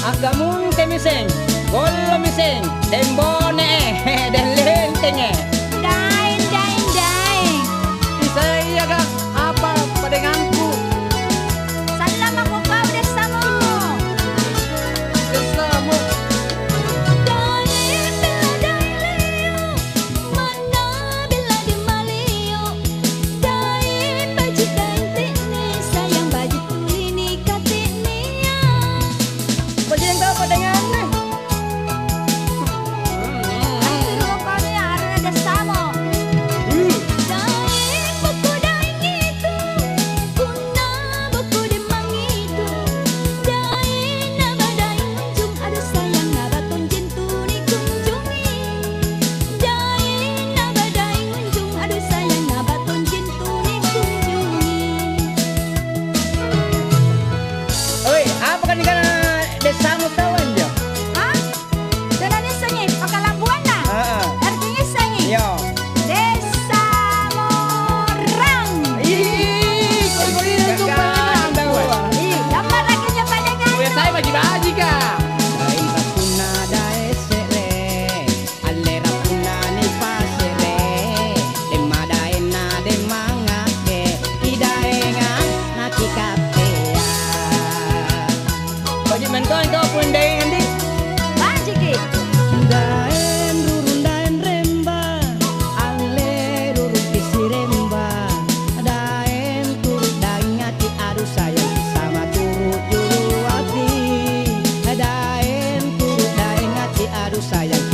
Agamun kemiseng, golo miseng, tembone dan lentenge. Dain, dain, dain. Saya kak apa padenganku? Salam ako kau desamu. Kesamu. Dain, bila dain liyo, mana bila di maliyo. Dain baju dain tikni, sayang baju tulini katikni ya. Bajeng kau padengannya. Suruh kau ni ada desamu. Dain buku dain itu, guna buku demang itu. Dain nama dain kunjung, ada sayang naba tunjin tuni kunjungi. Dain nama dain kunjung, ada sayang naba tunjin tuni kunjungi. Oi, apa kan ikan desamu kawan jo? Hah? Dananya sengi, pakalabuan na? Artinya sengi. Yo. Desa Morang. Ih, kau ini gaganda weh. Ih, gambar akhirnya padangan. Kuya saya baji-baji kak. Daira puna dae sere, alera puna ni pasere, dema dae na demangake, idaenga na kikapea. Baju mentoin kau pun dengan di. Bajiki. Daen rurun daen remba, ale rurun pisi remba, daen turut daen ngati aduh sayang sama turut juru hati, daen turut daen ngati aduh sayang